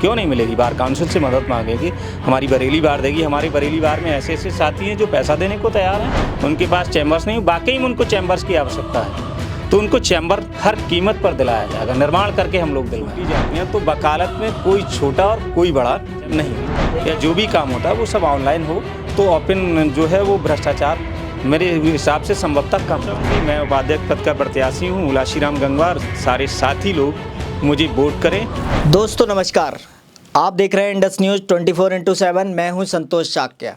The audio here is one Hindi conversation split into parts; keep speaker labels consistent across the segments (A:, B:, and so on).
A: क्यों नहीं मिलेगी? बार काउंसिल से मदद मांगेंगे, हमारी बरेली बार देगी। हमारे बरेली बार में ऐसे ऐसे साथी हैं जो पैसा देने को तैयार हैं, उनके पास चैम्बर्स नहीं, वाकई में उनको चैम्बर्स की आवश्यकता है, तो उनको चैम्बर हर कीमत पर दिलाया जाएगा, निर्माण करके हम लोग दिलवाएंगे जाती हैं। तो वकालत में कोई छोटा और कोई बड़ा नहीं, या जो भी काम होता है वो सब ऑनलाइन हो तो ओपन जो है वो भ्रष्टाचार मेरे हिसाब से संभवतः कम है। मैं उपाध्यक्ष पद का प्रत्याशी हूँ उलाशीराम गंगवार, सारे साथी लोग मुझे वोट करें।
B: दोस्तों नमस्कार, आप देख रहे हैं इंडस न्यूज़ 24x7। मैं हूं संतोष शाक्य।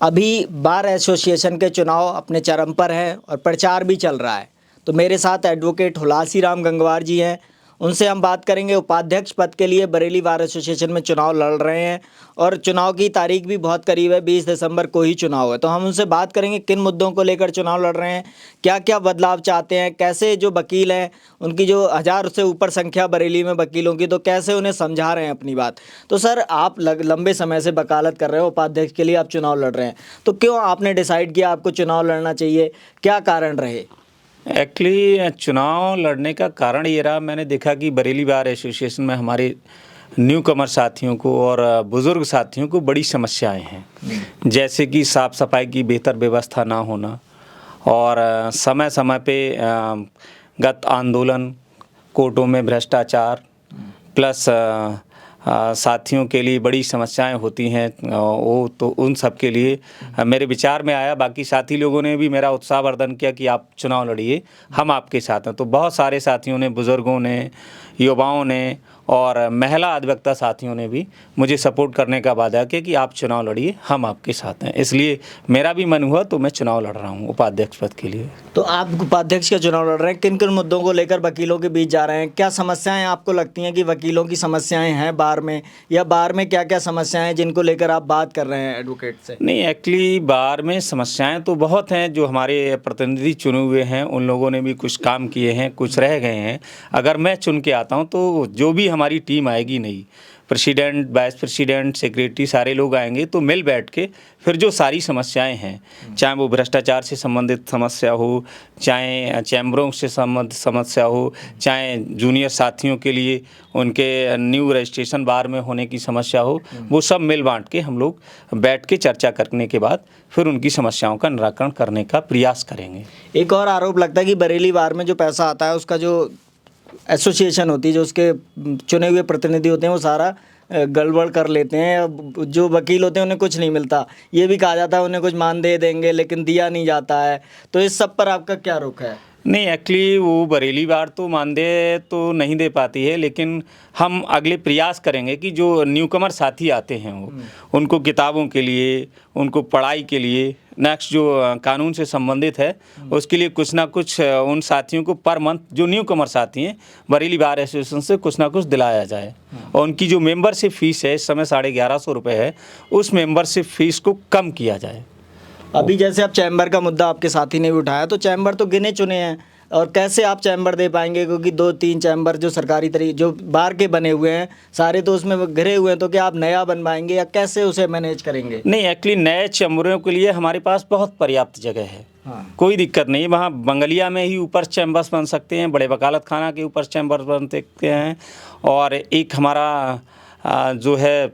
B: अभी बार एसोसिएशन के चुनाव अपने चरम पर हैं और प्रचार भी चल रहा है, तो मेरे साथ एडवोकेट उलाशीराम गंगवार जी हैं। उनसे हम बात करेंगे। उपाध्यक्ष पद के लिए बरेली बार एसोसिएशन में चुनाव लड़ रहे हैं और चुनाव की तारीख भी बहुत करीब है, 20 दिसंबर को ही चुनाव है। तो हम उनसे बात करेंगे किन मुद्दों को लेकर चुनाव लड़ रहे हैं, क्या क्या बदलाव चाहते हैं, कैसे जो वकील हैं उनकी जो 1000 से ऊपर संख्या बरेली में वकीलों की, तो कैसे उन्हें समझा रहे हैं अपनी बात। तो सर, आप लंबे समय से वकालत कर रहे हो, उपाध्यक्ष के लिए आप चुनाव लड़ रहे हैं, तो क्यों आपने डिसाइड किया आपको चुनाव लड़ना चाहिए, क्या कारण रहे?
A: एक्चुअली चुनाव लड़ने का कारण ये रहा, मैंने देखा कि बरेली बार एसोसिएशन में हमारे न्यू कमर साथियों को और बुज़ुर्ग साथियों को बड़ी समस्याएं हैं, जैसे कि साफ़ सफाई की बेहतर व्यवस्था ना होना और समय समय पे गत आंदोलन, कोर्टों में भ्रष्टाचार, प्लस साथियों के लिए बड़ी समस्याएं होती हैं। वो तो उन सब के लिए मेरे विचार में आया। बाकी साथी लोगों ने भी मेरा उत्साहवर्धन किया कि आप चुनाव लड़िए, हम आपके साथ हैं। तो बहुत सारे साथियों ने, बुज़ुर्गों ने, युवाओं ने और महिला अधिवक्ता साथियों ने भी मुझे सपोर्ट करने का वादा किया कि आप चुनाव लड़िए, हम आपके साथ हैं। इसलिए मेरा भी मन हुआ तो मैं चुनाव लड़ रहा हूँ उपाध्यक्ष पद के लिए।
B: तो आप उपाध्यक्ष का चुनाव लड़ रहे हैं, किन किन मुद्दों को लेकर वकीलों के बीच जा रहे हैं? क्या समस्याएं आपको लगती हैं कि वकीलों की समस्याएं हैं बार में, या बार में क्या क्या समस्याएं हैं जिनको लेकर आप बात कर रहे हैं एडवोकेट से?
A: नहीं, एक्चुअली बार में समस्याएं तो बहुत हैं। जो हमारे प्रतिनिधि चुने हुए हैं उन लोगों ने भी कुछ काम किए हैं, कुछ रह गए हैं। अगर मैं चुन के आता हूं तो जो भी हमारी टीम आएगी, नहीं प्रेसिडेंट, वाइस प्रेसिडेंट, सेक्रेटरी, सारे लोग आएंगे तो मिल बैठ के फिर जो सारी समस्याएं हैं, चाहे वो भ्रष्टाचार से संबंधित समस्या हो, चाहे चैम्बरों से संबंधित समस्या हो, चाहे जूनियर साथियों के लिए उनके न्यू रजिस्ट्रेशन बार में होने की समस्या हो, वो सब मिल बांट के हम लोग बैठ के चर्चा करने के बाद फिर उनकी समस्याओं का निराकरण करने का प्रयास करेंगे।
B: एक और आरोप लगता है कि बरेली बार में जो पैसा आता है उसका जो एसोसिएशन होती है, जो उसके चुने हुए प्रतिनिधि होते हैं, वो सारा गड़बड़ कर लेते हैं। जो वकील होते हैं उन्हें कुछ नहीं मिलता। ये भी कहा जाता है उन्हें कुछ मानदेय देंगे, लेकिन दिया नहीं जाता है। तो इस सब पर आपका क्या रुख है?
A: नहीं, एक्चुअली वो बरेली बार तो मानदेय तो नहीं दे पाती है, लेकिन हम अगले प्रयास करेंगे कि जो न्यूकमर साथी आते हैं वो उनको किताबों के लिए, उनको पढ़ाई के लिए, नेक्स्ट जो कानून से संबंधित है उसके लिए कुछ ना कुछ उन साथियों को पर मंथ, जो न्यूकमर साथी हैं, बरेली बार एसोसिएशन से कुछ ना कुछ दिलाया जाए। और उनकी जो मेंबरशिप फ़ीस है, इस समय 1150 रुपये है, उस मेंबरशिप फ़ीस को कम किया जाए।
B: अभी जैसे आप चैम्बर का मुद्दा आपके साथी ने भी उठाया, तो चैम्बर तो गिने चुने हैं, और कैसे आप चैम्बर दे पाएंगे? क्योंकि 2-3 चैम्बर जो सरकारी तरीके जो बार के बने हुए हैं सारे तो उसमें घिरे हुए हैं, तो क्या आप नया बनवाएंगे या कैसे उसे मैनेज करेंगे?
A: नहीं, एक्चुअली नए चैम्बरों के लिए हमारे पास बहुत पर्याप्त जगह है।
B: हाँ।
A: कोई दिक्कत नहीं। वहाँ बंगलिया में ही ऊपर चैम्बर्स बन सकते हैं, बड़े वकालत खाना के ऊपर चैम्बर्स बन सकते हैं, और एक हमारा जो है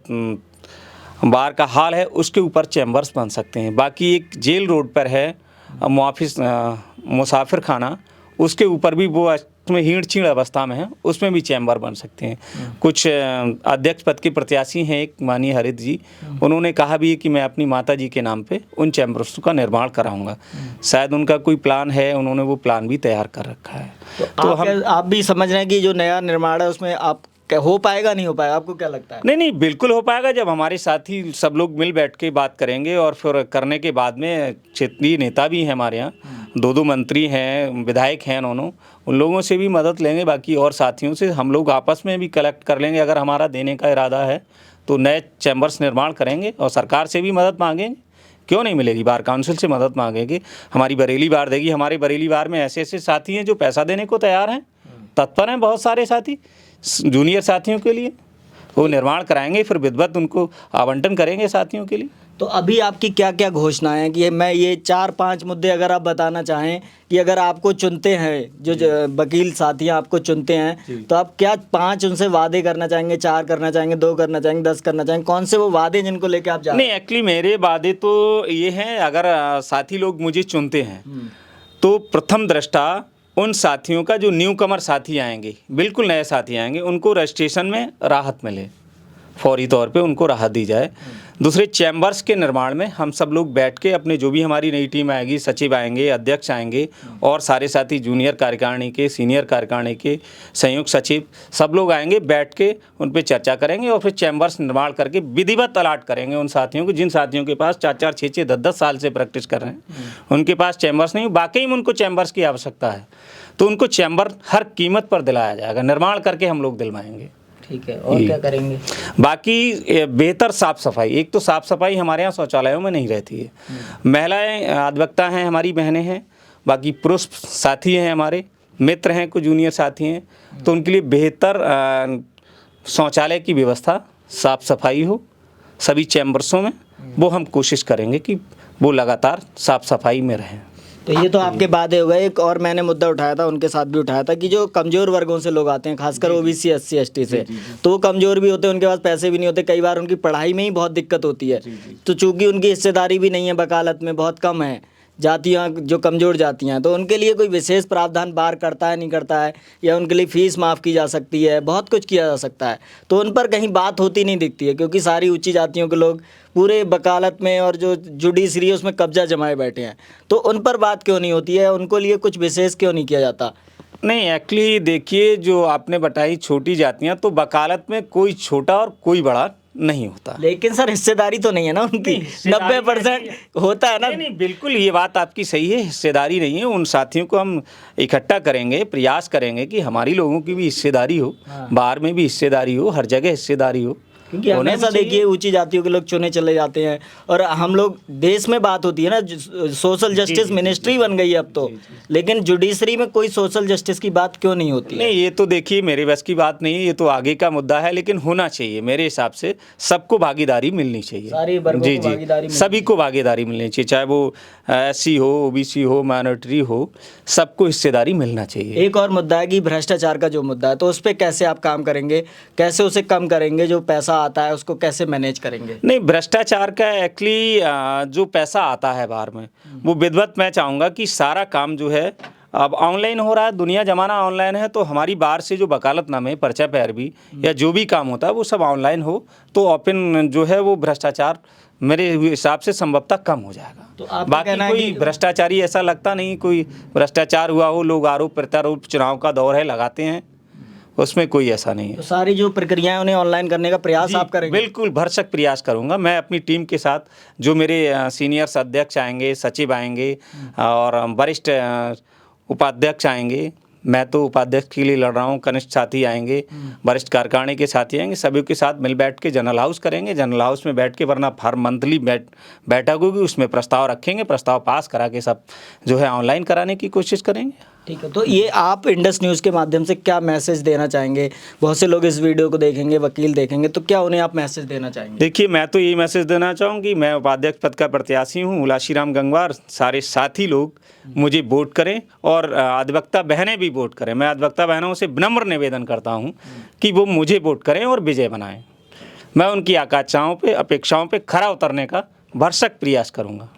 A: बार का हाल है उसके ऊपर चैम्बर्स बन सकते हैं। बाकी एक जेल रोड पर है मुसाफिर खाना, उसके ऊपर भी वो उसमें हीण छीण अवस्था में है, उसमें भी चैम्बर बन सकते हैं। कुछ अध्यक्ष पद के प्रत्याशी हैं, एक माननीय हरित जी, उन्होंने कहा भी कि मैं अपनी माता जी के नाम पे उन चैम्बर्स का निर्माण कराऊंगा। शायद उनका कोई प्लान है, उन्होंने वो प्लान भी तैयार कर रखा है।
B: तो आप भी समझ रहे हैं कि जो नया निर्माण है उसमें आप हो पाएगा, नहीं हो पाएगा? आपको क्या लगता है?
A: नहीं, बिल्कुल हो पाएगा, जब हमारे साथी सब लोग मिल बैठ के बात करेंगे। और फिर करने के बाद में क्षेत्रीय नेता भी हैं हमारे यहाँ, 2 मंत्री हैं, विधायक हैं, उन लोगों से भी मदद लेंगे। बाकी और साथियों से हम लोग आपस में भी कलेक्ट कर लेंगे। अगर हमारा देने का इरादा है तो नए चैम्बर्स निर्माण करेंगे और सरकार से भी मदद मांगेंगे, क्यों नहीं मिलेगी? बार काउंसिल से मदद मांगेंगे, हमारी बरेली बार देगी। हमारे बरेली बार में ऐसे ऐसे साथी हैं जो पैसा देने को तैयार हैं, तत्पर हैं। बहुत सारे साथी जूनियर साथियों के लिए वो निर्माण कराएंगे, फिर विधिवत उनको आवंटन करेंगे साथियों के लिए।
B: तो अभी आपकी क्या क्या घोषणाएं हैं कि मैं ये 4-5 मुद्दे अगर आप बताना चाहें कि अगर आपको चुनते हैं जो वकील साथी आपको चुनते हैं तो आप क्या 5 उनसे वादे करना चाहेंगे, 4 करना चाहेंगे, 2 करना चाहेंगे, 10 करना चाहेंगे, कौन से वो वादे जिनको लेके आप जा रहे
A: नहीं, एक्चुअली मेरे वादे तो ये हैं, अगर साथी लोग मुझे चुनते हैं तो प्रथम दृष्टा उन साथियों का जो न्यू कमर साथी आएंगे, बिल्कुल नए साथी आएंगे, उनको रजिस्ट्रेशन में राहत मिले, फौरी तौर पे उनको राहत दी जाए। दूसरे, चैम्बर्स के निर्माण में हम सब लोग बैठ के अपने जो भी हमारी नई टीम आएगी, सचिव आएंगे, अध्यक्ष आएंगे और सारे साथी जूनियर कार्यकारिणी के, सीनियर कार्यकारिणी के, संयुक्त सचिव, सब लोग आएंगे, बैठ के उन पे चर्चा करेंगे और फिर चैम्बर्स निर्माण करके विधिवत अलाट करेंगे उन साथियों को, जिन साथियों के पास 4-4, 6-6, 10-10 साल से प्रैक्टिस कर रहे हैं, उनके पास चैम्बर्स नहीं, वाकई में उनको चैम्बर्स की आवश्यकता है, तो उनको चैम्बर हर कीमत पर दिलाया जाएगा, निर्माण करके हम लोग दिलवाएंगे।
B: ठीक है, और क्या करेंगे?
A: बाकी बेहतर साफ सफाई, एक तो साफ सफाई हमारे यहाँ शौचालयों में नहीं रहती है, महिलाएं अधिवक्ता हैं, हमारी बहनें हैं, बाकी पुरुष साथी हैं, हमारे मित्र हैं, कुछ जूनियर साथी हैं, तो उनके लिए बेहतर शौचालय की व्यवस्था, साफ सफाई हो सभी चैम्बर्सों में, वो हम कोशिश करेंगे कि वो लगातार साफ सफाई में रहें।
B: तो ये तो आपके वादे हो गए। एक और मैंने मुद्दा उठाया था, उनके साथ भी उठाया था कि जो कमज़ोर वर्गों से लोग आते हैं, खासकर ओबीसी, एससी, एसटी से, तो वो कमज़ोर भी होते हैं, उनके पास पैसे भी नहीं होते, कई बार उनकी पढ़ाई में ही बहुत दिक्कत होती है, तो चूंकि उनकी हिस्सेदारी भी नहीं है, वकालत में बहुत कम है, जातियाँ जो कमज़ोर जातियाँ, तो उनके लिए कोई विशेष प्रावधान बार करता है, नहीं करता है, या उनके लिए फ़ीस माफ़ की जा सकती है, बहुत कुछ किया जा सकता है, तो उन पर कहीं बात होती नहीं दिखती है, क्योंकि सारी ऊंची जातियों के लोग पूरे वकालत में और जो जुडिशरी है उसमें कब्जा जमाए बैठे हैं, तो उन पर बात क्यों नहीं होती है, उनको लिए कुछ विशेष क्यों नहीं किया जाता?
A: नहीं, एक्चुअली देखिए, जो आपने बताई छोटी जातियाँ, तो वकालत में कोई छोटा और कोई बड़ा नहीं होता,
B: लेकिन सर हिस्सेदारी तो नहीं है ना उनकी, 90% होता है ना।
A: नहीं, बिल्कुल ये बात आपकी सही है, हिस्सेदारी नहीं है, उन साथियों को हम इकट्ठा करेंगे, प्रयास करेंगे कि हमारी लोगों की भी हिस्सेदारी हो, बाहर में भी हिस्सेदारी हो, हर जगह हिस्सेदारी हो,
B: क्योंकि हमेशा देखिए ऊंची जातियों के लोग चुने चले जाते हैं, और हम लोग देश में बात होती है ना, सोशल जस्टिस मिनिस्ट्री बन गई है अब तो, लेकिन जुडिशरी में कोई सोशल जस्टिस की बात क्यों नहीं होती है?
A: नहीं, ये तो देखिए मेरे बस की बात नहीं है, ये तो आगे का मुद्दा है, लेकिन होना चाहिए मेरे हिसाब से, सबको भागीदारी मिलनी चाहिए,
B: सारी वर्गों को भागीदारी
A: सभी को भागीदारी मिलनी चाहिए, चाहे वो एससी हो, ओबीसी हो, माइनॉरिटी हो, सबको हिस्सेदारी मिलना चाहिए।
B: एक और मुद्दा है कि भ्रष्टाचार का जो मुद्दा है, तो उस पर कैसे आप काम करेंगे, कैसे उसे कम करेंगे, जो पैसा आता है उसको कैसे मैनेज करेंगे?
A: नहीं, भ्रष्टाचार का एक्चुअली जो पैसा आता है बाहर में, वो विधिवत, मैं चाहूँगा कि सारा काम जो है अब ऑनलाइन हो रहा है, दुनिया जमाना ऑनलाइन है, तो हमारी बाहर से जो वकालतनामे, पर्चा पैरवी या जो भी काम होता है वो सब ऑनलाइन हो, तो ओपन जो है वो भ्रष्टाचार मेरे हिसाब से संभवतः कम हो जाएगा।
B: तो आप
A: बाकी कोई भ्रष्टाचारी ऐसा लगता नहीं, कोई भ्रष्टाचार हुआ हो, लोग आरोप प्रत्यारोप, चुनाव का दौर है, लगाते हैं, उसमें कोई ऐसा नहीं है।
B: तो सारी जो प्रक्रियाएं उन्हें ऑनलाइन करने का प्रयास आप करेंगे?
A: बिल्कुल भरसक प्रयास करूंगा मैं अपनी टीम के साथ, जो मेरे सीनियर अध्यक्ष आएंगे, सचिव आएंगे और वरिष्ठ उपाध्यक्ष आएंगे, मैं तो उपाध्यक्ष के लिए लड़ रहा हूँ, कनिष्ठ साथी आएंगे, वरिष्ठ कार्यकारिणी के साथी आएंगे, सभी के साथ मिल बैठ के जनरल हाउस करेंगे, जनरल हाउस में बैठ के, वरना हर मंथली बैठक होगी, उसमें प्रस्ताव रखेंगे, प्रस्ताव पास करा के सब जो है ऑनलाइन कराने की कोशिश करेंगे।
B: ठीक है, तो ये आप इंडस न्यूज़ के माध्यम से क्या मैसेज देना चाहेंगे? बहुत से लोग इस वीडियो को देखेंगे, वकील देखेंगे, तो क्या उन्हें आप मैसेज देना चाहेंगे?
A: देखिए, मैं तो यही मैसेज देना चाहूँगी, मैं उपाध्यक्ष पद का प्रत्याशी हूँ, हुलाशीराम गंगवार, सारे साथी लोग मुझे वोट करें और अधिवक्ता बहनें भी वोट करें। मैं अधिवक्ता बहनों से विनम्र निवेदन करता हूँ कि वो मुझे वोट करें और विजय बनाएं। मैं उनकी आकांक्षाओं पे, अपेक्षाओं पे खरा उतरने का भरसक प्रयास करूँगा।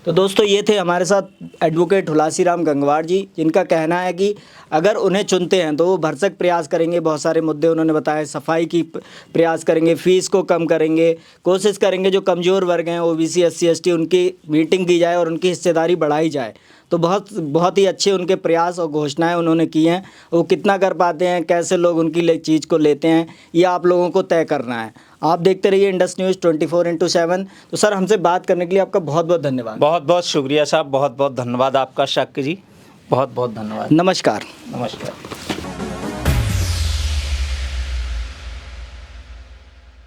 B: तो दोस्तों, ये थे हमारे साथ एडवोकेट हुलासीराम गंगवार जी, जिनका कहना है कि अगर उन्हें चुनते हैं तो वो भरसक प्रयास करेंगे, बहुत सारे मुद्दे उन्होंने बताए, सफाई की प्रयास करेंगे, फ़ीस को कम करेंगे, कोशिश करेंगे जो कमज़ोर वर्ग हैं, ओबीसी, एससी, एसटी, उनकी मीटिंग की जाए और उनकी हिस्सेदारी बढ़ाई जाए। तो बहुत ही अच्छे उनके प्रयास और घोषणाएं उन्होंने की हैं। वो कितना कर पाते हैं, कैसे लोग उनकी चीज़ को लेते हैं, ये आप लोगों को तय करना है। आप देखते रहिए इंडस न्यूज़ 24x7। तो सर, हमसे बात करने के लिए आपका बहुत बहुत धन्यवाद।
A: बहुत बहुत शुक्रिया साहब, बहुत बहुत धन्यवाद आपका, शक्ति जी, बहुत बहुत धन्यवाद।
B: नमस्कार।
A: नमस्कार।